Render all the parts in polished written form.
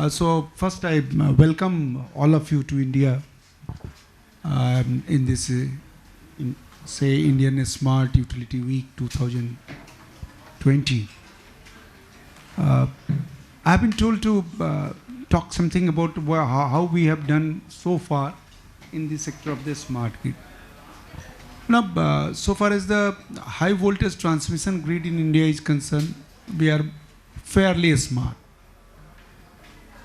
So first I welcome all of you to India in this, Indian Smart Utility Week 2020. I have been told to talk something about how we have done so far in the sector of the smart grid. Now, so far as the high voltage transmission grid in India is concerned, we are fairly smart.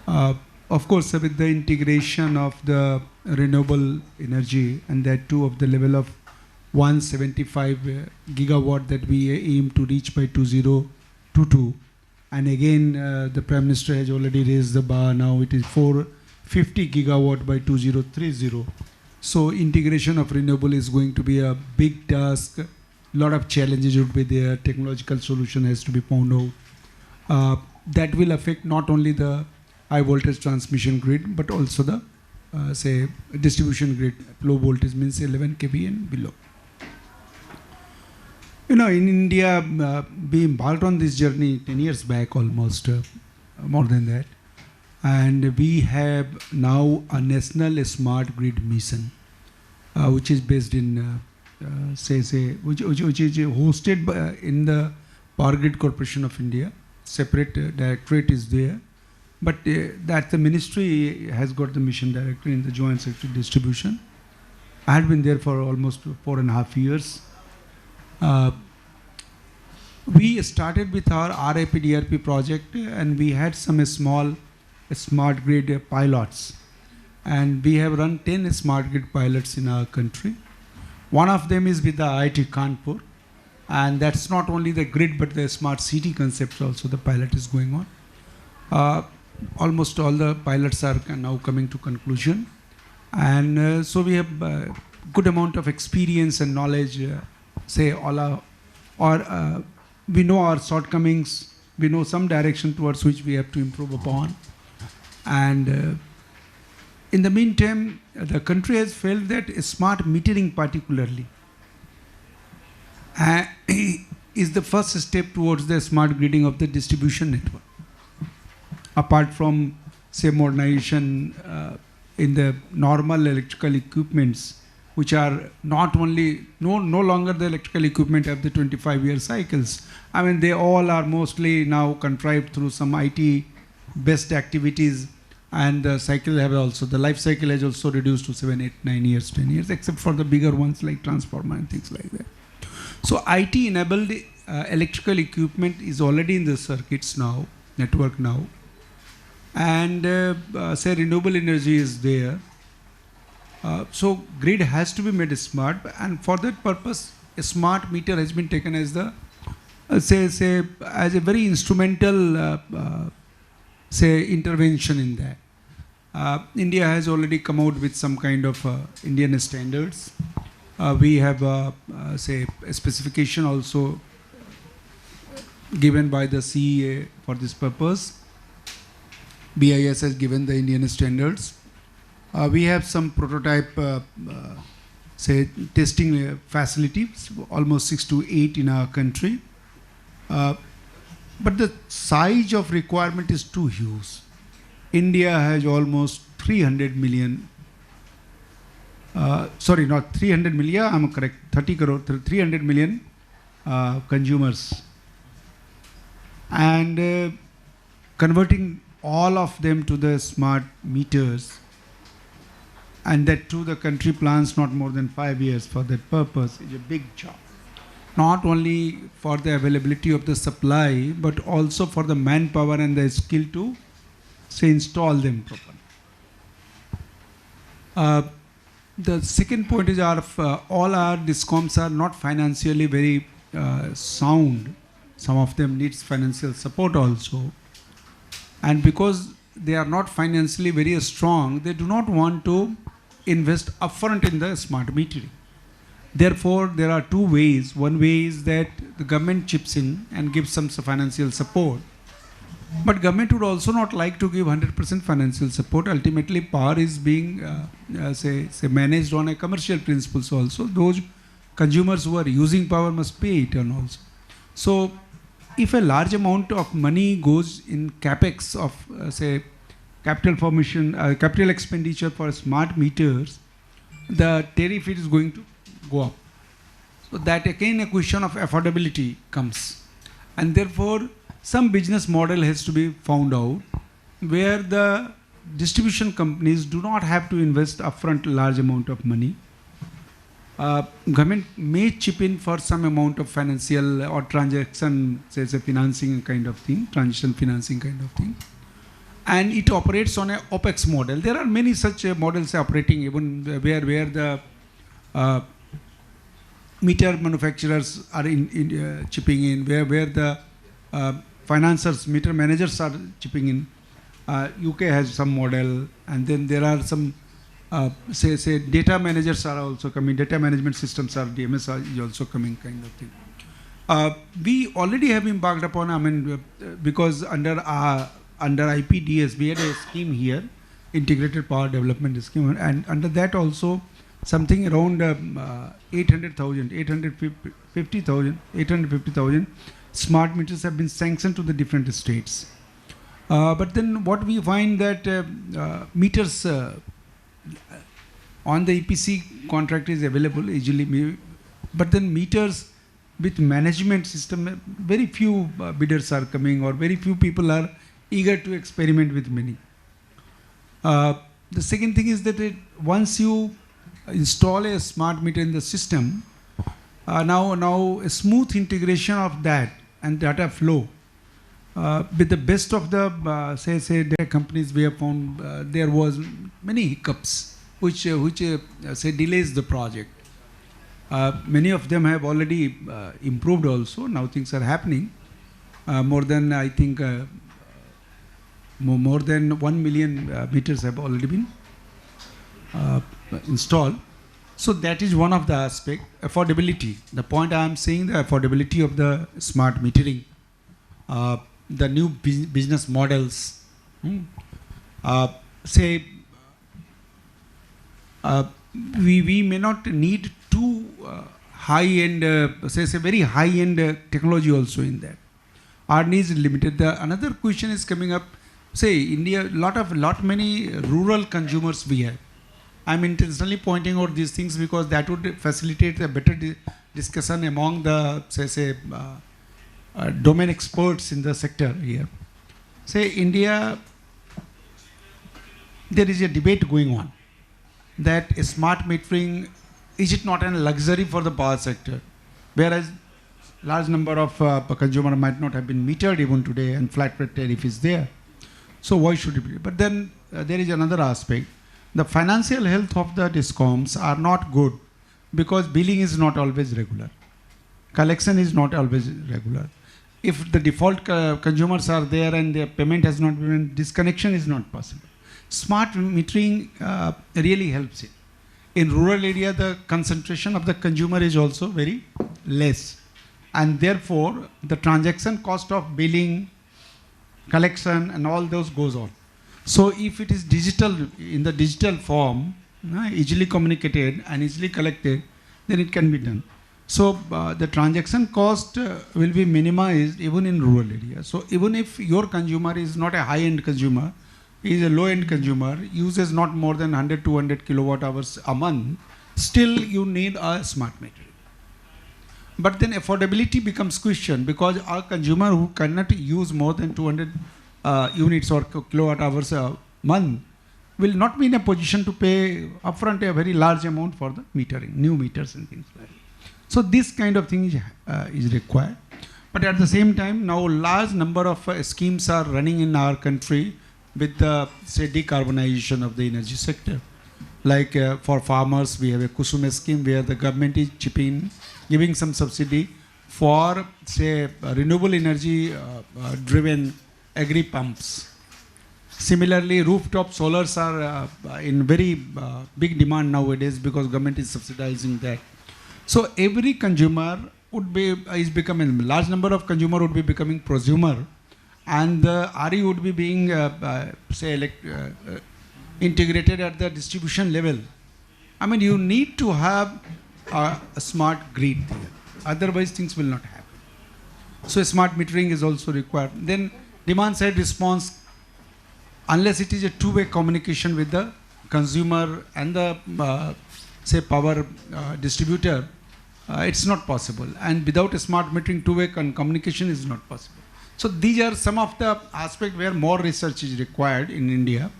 Of course, with the integration of the renewable energy and that too of the level of 175 gigawatt that we aim to reach by 2022. And again, the Prime Minister has already raised the bar. Now it is 450 gigawatt by 2030. So integration of renewable is going to be a big task. A lot of challenges would be there. Technological solution has to be found out. That will affect not only the high voltage transmission grid, but also the distribution grid. Low voltage means 11 kV and below. In India, we embarked on this journey 10 years back almost, more than that. And we have now a national smart grid mission, which is based in, which is hosted in the Power Grid Corporation of India. Separate directorate is there. But that the ministry has got the mission director in the joint sector distribution. I had been there for almost 4.5 years. We started with our RIP-DRP project and we had some small smart grid pilots. And we have run 10 smart grid pilots in our country. One of them is with the IIT Kanpur. And that's not only the grid but the smart city concept also the pilot is going on. Almost all the pilots are now coming to conclusion. And so we have good amount of experience and knowledge, we know our shortcomings, we know some direction towards which we have to improve upon. And in the meantime, the country has felt that smart metering particularly is the first step towards the smart gridding of the distribution network. Apart from, say, modernization in the normal electrical equipments, which are not only, no longer the electrical equipment have the 25-year cycles. I mean, they all are mostly now contrived through some IT-based activities, and the cycle have also, the life cycle has also reduced to 7, 8, 9 years, 10 years, except for the bigger ones like transformer and things like that. So IT-enabled electrical equipment is already in the circuits now, network now. And say renewable energy is there. So grid has to be made smart, and for that purpose, a smart meter has been taken as the as a very instrumental intervention in that. India has already come out with some kind of Indian standards. We have a specification also given by the CEA for this purpose. BIS has given the Indian standards. We have some prototype, testing facilities, almost 6 to 8 in our country. But the size of requirement is too huge. India has almost 300 million, sorry, not 300 million, I'm correct, 30 crore, 300 million consumers. And converting all of them to the smart meters, and that too the country plans not more than 5 years for that purpose, is a big job. Not only for the availability of the supply, but also for the manpower and the skill to install them properly. The second point is all our discoms are not financially very sound. Some of them needs financial support also. And because they are not financially very strong, they do not want to invest upfront in the smart metering. Therefore, there are two ways. One way is that the government chips in and gives some financial support. But government would also not like to give 100% financial support. Ultimately, power is being managed on a commercial principles also. Those consumers who are using power must pay it and also. So if a large amount of money goes in capex of capital expenditure for smart meters, the tariff is going to go up. So that again a question of affordability comes. And therefore, some business model has to be found out where the distribution companies do not have to invest upfront large amount of money. Government may chip in for some amount of financial or transaction, say a financing kind of thing, transition financing kind of thing. And it operates on a OPEX model. There are many such models operating even where the meter manufacturers are chipping in, where the financiers, meter managers are chipping in. UK has some model, and then there are some say data managers are also coming, data management systems are, DMS is also coming kind of thing. We already have embarked upon, because under IPDS we had a scheme here, Integrated Power Development Scheme, and under that also something around 850,000 smart meters have been sanctioned to the different states. But then what we find that meters on the EPC contract is available easily, but then meters with management system, very few bidders are coming, or very few people are eager to experiment with many. The second thing is that once you install a smart meter in the system, now a smooth integration of that and data flow with the best of the say data companies, we have found there was many hiccups which say delays the project. Many of them have already improved also. Now things are happening. More than I think more than 1 million meters have already been installed. So that is one of the aspect. Affordability. The point I am saying, the affordability of the smart metering, the new business models. We may not need too high-end, say very high-end technology also in that. Our needs is limited. Another question is coming up. Say India, many rural consumers we have. I'm intentionally pointing out these things because that would facilitate a better discussion among the domain experts in the sector here. Say India, there is a debate going on that smart metering, is it not a luxury for the power sector? Whereas large number of consumer might not have been metered even today, and flat rate tariff is there. So why should it be? But then there is another aspect. The financial health of the DISCOMs are not good because billing is not always regular. Collection is not always regular. If the default consumers are there and their payment has not been, disconnection is not possible. Smart metering really helps it. In rural area, the concentration of the consumer is also very less. And therefore, the transaction cost of billing, collection and all those goes on. So if it is digital, in the digital form, easily communicated and easily collected, then it can be done. So the transaction cost will be minimized even in rural areas. So even if your consumer is not a high-end consumer, he is a low-end consumer, uses not more than 100, 200 kilowatt hours a month, still you need a smart meter. But then affordability becomes question because our consumer who cannot use more than 200 units or kilowatt hours a month will not be in a position to pay upfront a very large amount for the metering, new meters and things like that. So this kind of thing is required. But at the same time, now large number of schemes are running in our country with the decarbonization of the energy sector. Like for farmers, we have a Kusum scheme where the government is chipping, giving some subsidy for renewable energy driven agri pumps. Similarly, rooftop solars are in very big demand nowadays because government is subsidizing that. So every consumer is becoming, large number of consumer would be becoming prosumer, and the RE would be being integrated at the distribution level. I mean, you need to have a smart grid there. Otherwise, things will not happen. So smart metering is also required. Then demand side response unless it is a two-way communication with the consumer and the say power distributor, it's not possible. And without a smart metering, two-way communication is not possible. So these are some of the aspects where more research is required in India.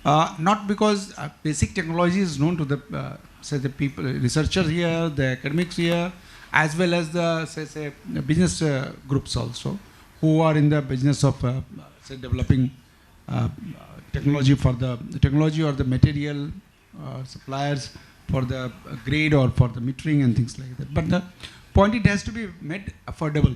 Not because basic technology is known to the say the people, researchers here, the academics here, as well as the say business groups also, who are in the business of say developing technology for the technology or the material suppliers for the grade or for the metering and things like that. But the point, it has to be made affordable.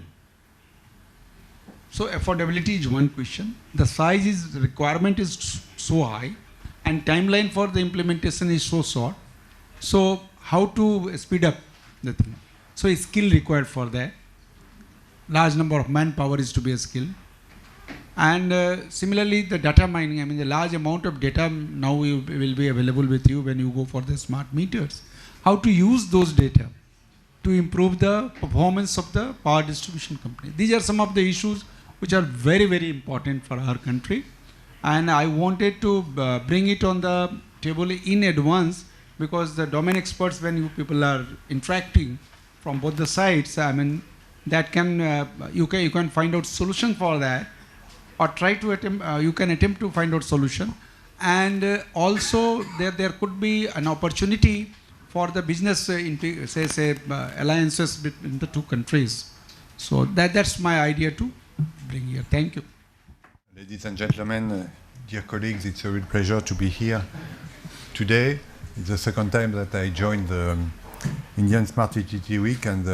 So affordability is one question. The size is, the requirement is so high, and timeline for the implementation is so short. So how to speed up the thing? So is skill required for that. Large number of manpower is to be a skill. And similarly, the data mining, I mean the large amount of data now will be available with you when you go for the smart meters. How to use those data to improve the performance of the power distribution company. These are some of the issues which are very, very important for our country. And I wanted to bring it on the table in advance, because the domain experts, when you people are interacting from both the sides, I mean, that can, you can find out solution for that, or try to attempt, you can attempt to find out solution. And also there could be an opportunity for the business alliances between the two countries. So that's my idea to bring here. Thank you. Ladies and gentlemen, dear colleagues, it's a real pleasure to be here today. It's the second time that I joined the Indian Smart Utility Week, and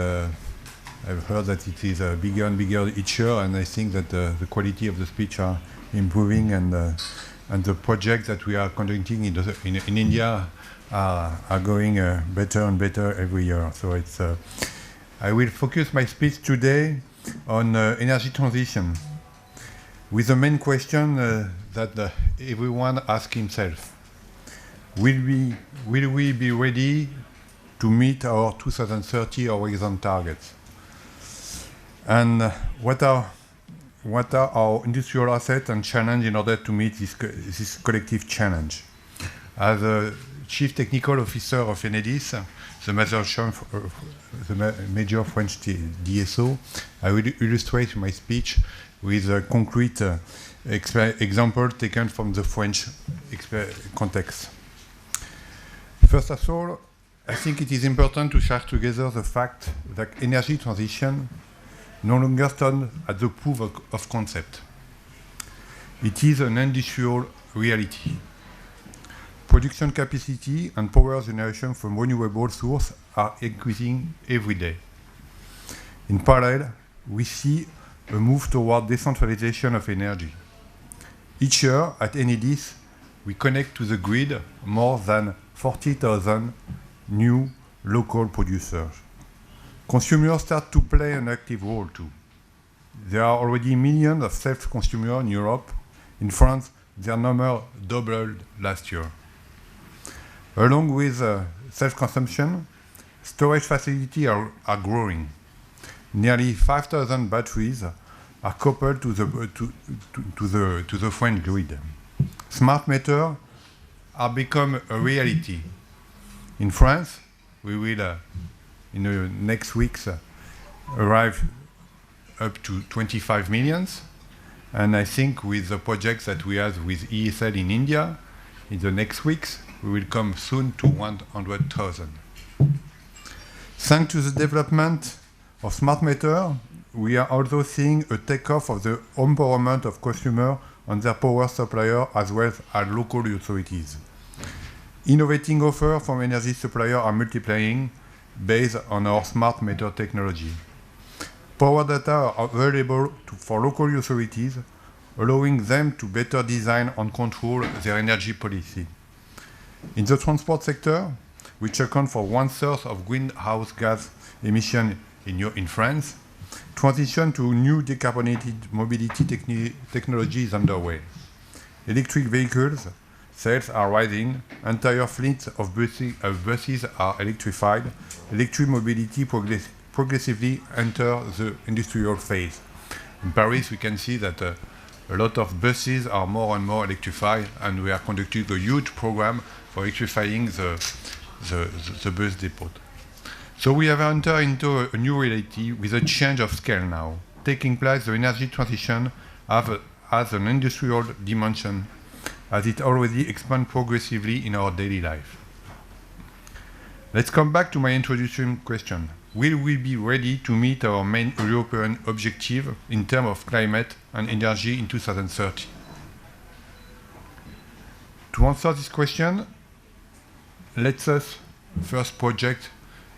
I've heard that it is bigger and bigger each year, and I think that the quality of the speech are improving, and the projects that we are conducting in India are going better and better every year. So it's I will focus my speech today on energy transition, with the main question that everyone asks himself: Will we be ready to meet our 2030 horizon targets? And what are our industrial assets and challenges in order to meet this collective challenge? As a Chief Technical Officer of Enedis, the major French DSO, I will illustrate my speech with a concrete example taken from the French context. First of all, I think it is important to share together the fact that energy transition no longer stands at the proof of concept. It is an industrial reality. Production capacity and power generation from renewable sources are increasing every day. In parallel, we see a move toward decentralization of energy. Each year at Enedis, we connect to the grid more than 40,000 new local producers. Consumers start to play an active role too. There are already millions of self-consumers in Europe. In France, their number doubled last year. Along with self-consumption, storage facilities are growing. Nearly 5,000 batteries are coupled to the French grid. Smart meters are become a reality. In France, we will, in the next weeks, arrive up to 25 million. And I think with the projects that we have with ESL in India, in the next weeks, we will come soon to 100,000. Thanks to the development of smart meter, we are also seeing a takeoff of the empowerment of consumers and their power supplier, as well as local authorities. Innovating offers from energy suppliers are multiplying based on our smart meter technology. Power data are available for local authorities, allowing them to better design and control their energy policy. In the transport sector, which accounts for 1/3 of greenhouse gas emissions in France, transition to new decarbonated mobility technology is underway. Electric vehicles sales are rising, entire fleets of buses are electrified, electric mobility progressively enter the industrial phase. In Paris, we can see that A lot of buses are more and more electrified, and we are conducting a huge program for electrifying the bus depot. So we have entered into a new reality with a change of scale now. Taking place, the energy transition has an industrial dimension, as it already expands progressively in our daily life. Let's come back to my introduction question. Will we be ready to meet our main European objective in terms of climate and energy in 2030? To answer this question, let us first project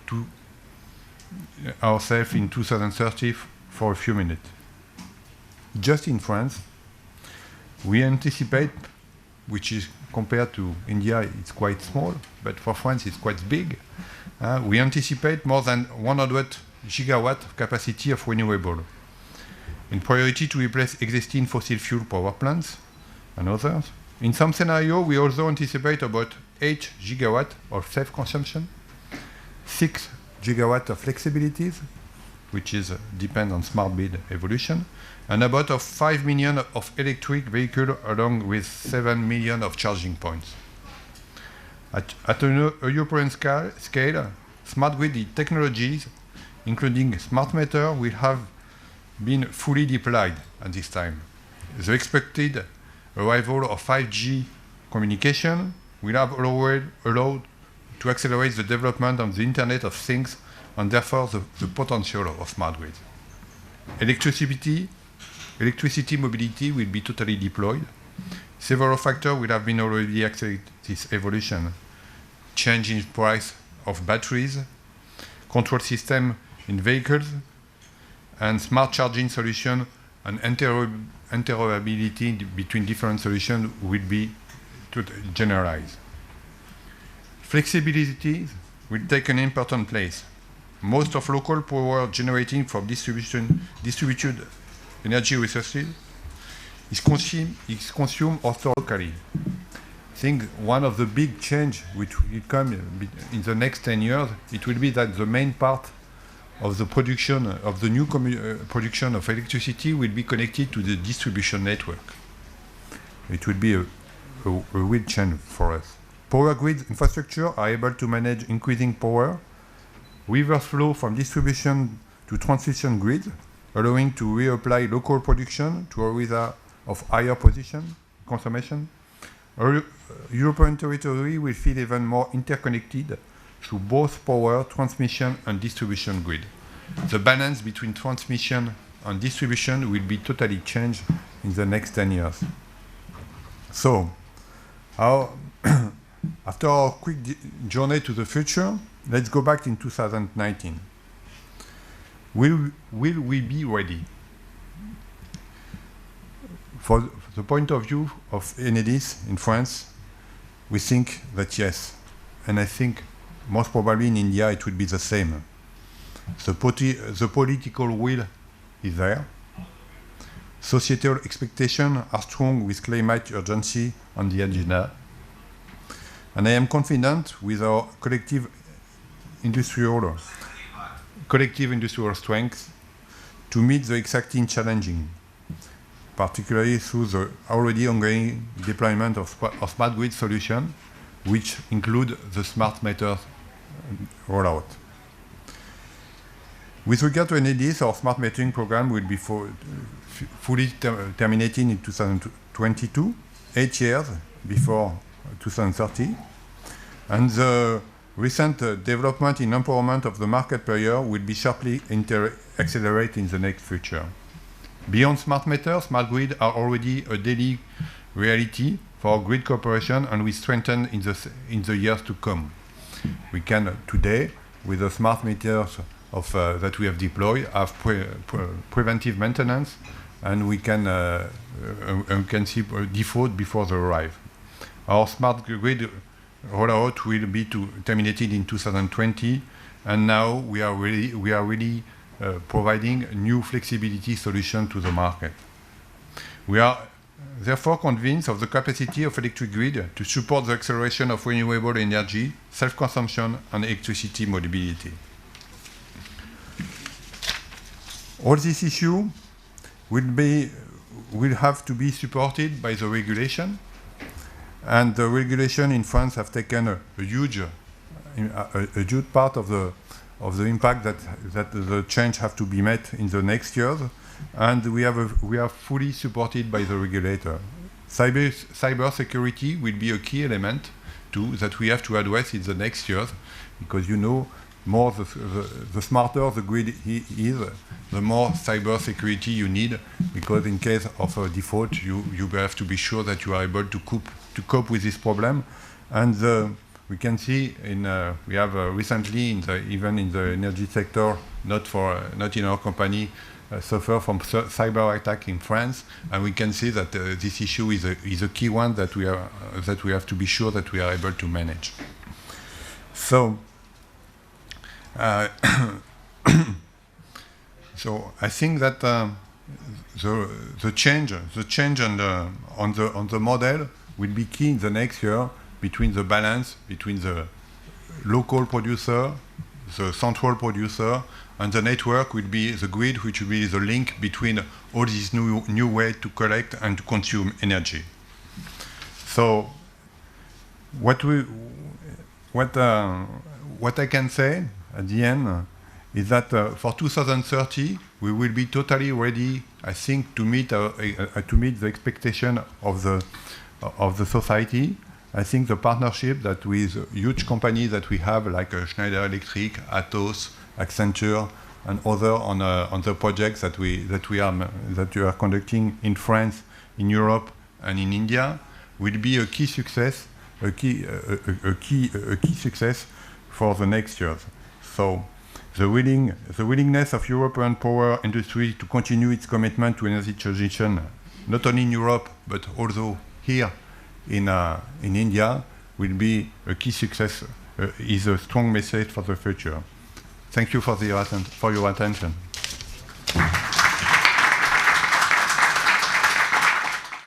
to ourselves in 2030 for a few minutes. Just in France, we anticipate, which is compared to India, it's quite small, but for France it's quite big. We anticipate more than 100 gigawatt of capacity of renewable, in priority to replace existing fossil fuel power plants and others. In some scenarios, we also anticipate about 8 gigawatt of self-consumption, 6 gigawatt of flexibilities, which is depend on smart grid evolution, and about 5 million of electric vehicles along with 7 million of charging points. At a European scale, smart grid technologies, including smart meter, will have been fully deployed at this time. The expected arrival of 5G communication will have allowed to accelerate the development of the Internet of Things and therefore the potential of smart grids. Electricity mobility will be totally deployed. Several factors will have been already accelerated this evolution. Change in price of batteries, control system in vehicles, and smart charging solution and interoperability between different solutions will be generalized. Flexibility will take an important place. Most of local power generating from distributed energy resources is consumed also locally. I think one of the big change which will come in the next 10 years, it will be that the main part of the production of the new production of electricity will be connected to the distribution network. It will be a real change for us. Power grid infrastructure are able to manage increasing power, reverse flow from distribution to transmission grid, allowing to reapply local production to areas of higher consumption. European territory will feel even more interconnected through both power, transmission and distribution grid. The balance between transmission and distribution will be totally changed in the next 10 years. So, after our quick journey to the future, let's go back in 2019. Will we be ready? For the point of view of Enedis in France, we think that yes. And I think most probably in India it will be the same. The political will is there. Societal expectations are strong with climate urgency on the agenda. And I am confident with our collective industrial strength to meet the exacting challenging, particularly through the already ongoing deployment of smart grid solutions, which include the smart meter rollout. With regard to Enedis, our smart metering program will be fully terminated in 2022, 8 years before 2030. And the recent development in empowerment of the market player will be sharply accelerated in the next future. Beyond smart meters, smart grid are already a daily reality for grid cooperation and will strengthen in the years to come. We can today, with the smart meters that we have deployed, have preventive maintenance, and we can see default before they arrive. Our smart grid rollout will be terminated in 2020, and now we are really providing new flexibility solution to the market. We are therefore convinced of the capacity of electric grid to support the acceleration of renewable energy, self-consumption, and electricity mobility. All these issues will will have to be supported by the regulation. And the regulation in France have taken a huge part of the impact that the change have to be met in the next years. And we are fully supported by the regulator. Cyber security will be a key element that we have to address in the next years, because more the smarter the grid is, the more cyber security you need, because in case of a default, you have to be sure that you are able to cope with this problem. And we can see we have recently even in the energy sector, not in our company, suffer from cyber attack in France, and we can see that this issue is a key one that we have to be sure that we are able to manage. So. So I think that the change on the model will be key in the next year, between the balance between the local producer, the central producer, and the network will be the grid, which will be the link between all these new ways to collect and to consume energy. So what I can say at the end is that for 2030 we will be totally ready, I think, to meet the expectation of the society. I think the partnership that with huge companies that we have, like Schneider Electric, Atos, Accenture, and other on the projects that we are conducting in France, in Europe, and in India, will be a key success, a key success for the next years. So the willingness of European power industry to continue its commitment to energy transition, not only in Europe but also here in India, will be a key success. Is a strong message for the future. Thank you for your attention.